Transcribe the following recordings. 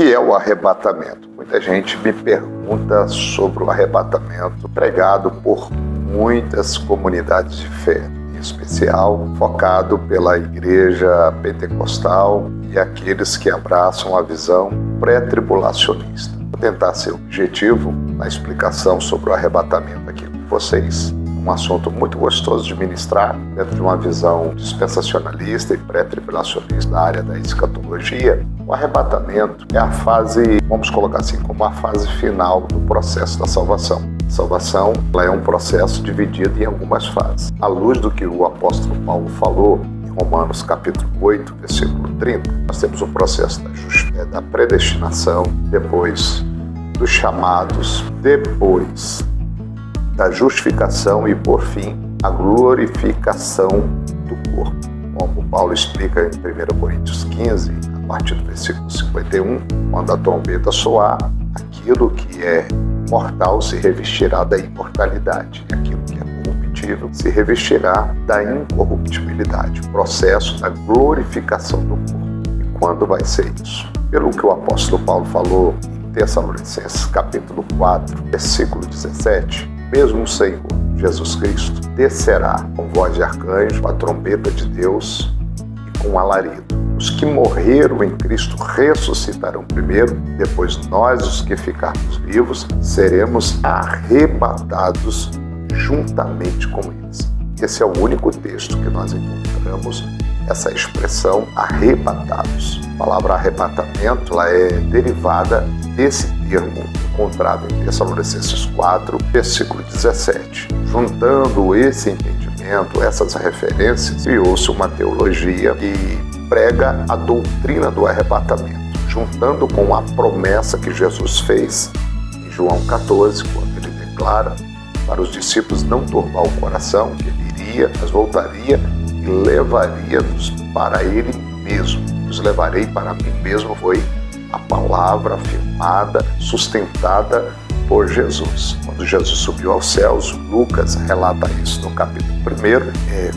que é o arrebatamento? Muita gente me pergunta sobre o arrebatamento pregado por muitas comunidades de fé, em especial focado pela igreja pentecostal e aqueles que abraçam a visão pré-tribulacionista. Vou tentar ser objetivo na explicação sobre o arrebatamento aqui com vocês. Um assunto muito gostoso de ministrar dentro de uma visão dispensacionalista e pré-tribulacionista da área da escatologia. O arrebatamento é a fase, vamos colocar assim, como a fase final do processo da salvação. A salvação ela é um processo dividido em algumas fases. À luz do que o apóstolo Paulo falou em Romanos capítulo 8, versículo 30, nós temos o processo da predestinação, depois dos chamados, depois da justificação e, por fim, a glorificação do corpo. Como Paulo explica em 1 Coríntios 15, a partir do versículo 51, quando a trombeta soar, aquilo que é mortal se revestirá da imortalidade, e aquilo que é corruptível se revestirá da incorruptibilidade, o processo da glorificação do corpo. E quando vai ser isso? Pelo que o apóstolo Paulo falou em Tessalonicenses capítulo 4, versículo 17, mesmo o Senhor Jesus Cristo descerá com voz de arcanjo, a trombeta de Deus e com alarido. Os que morreram em Cristo ressuscitarão primeiro, depois nós, os que ficarmos vivos, seremos arrebatados juntamente com eles. Esse é o único texto que nós encontramos essa expressão arrebatados. A palavra arrebatamento ela é derivada desse termo encontrado em Tessalonicenses 4, versículo 17. Juntando esse entendimento, essas referências, criou-se uma teologia que prega a doutrina do arrebatamento, juntando com a promessa que Jesus fez em João 14, quando ele declara para os discípulos não turbar o coração, que ele iria, mas voltaria e levaria-nos para ele mesmo. Os levarei para mim mesmo foi a palavra afirmada, sustentada por Jesus. Quando Jesus subiu aos céus, Lucas relata isso no capítulo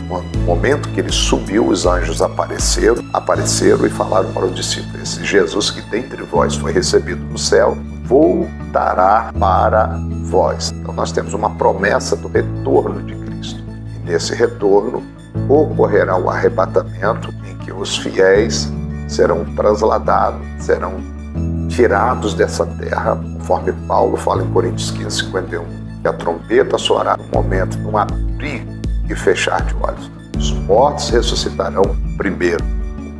1, no momento que ele subiu, os anjos apareceram e falaram para os discípulos: esse Jesus que dentre vós foi recebido no céu, voltará para vós. Então nós temos uma promessa do retorno de Cristo. E nesse retorno ocorrerá o arrebatamento em que os fiéis serão trasladados, serão tirados dessa terra, conforme Paulo fala em Coríntios 15, 51, que a trombeta soará no momento, num abrir e fechar de olhos. Os mortos ressuscitarão primeiro,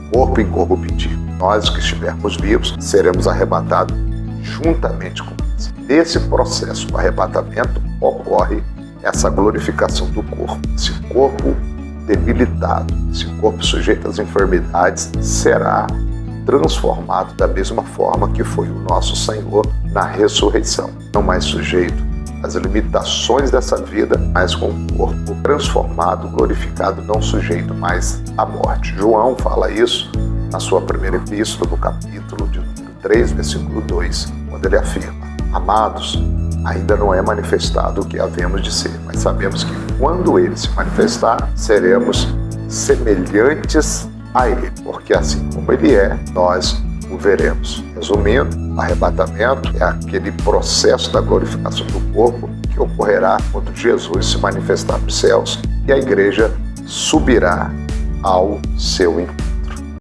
o corpo incorruptível. Nós que estivermos vivos seremos arrebatados juntamente com eles. Nesse processo do arrebatamento ocorre essa glorificação do corpo. Esse corpo debilitado, esse corpo sujeito às enfermidades, será transformado da mesma forma que foi o nosso Senhor na ressurreição. Não mais sujeito às limitações dessa vida, mas com o corpo transformado, glorificado, não sujeito mais à morte. João fala isso na sua primeira epístola, no capítulo de número 3, versículo 2, quando ele afirma: amados, ainda não é manifestado o que havemos de ser, mas sabemos que quando ele se manifestar, seremos semelhantes a ele, porque assim como ele é, nós o veremos. Resumindo, o arrebatamento é aquele processo da glorificação do corpo que ocorrerá quando Jesus se manifestar nos céus e a igreja subirá ao seu encontro.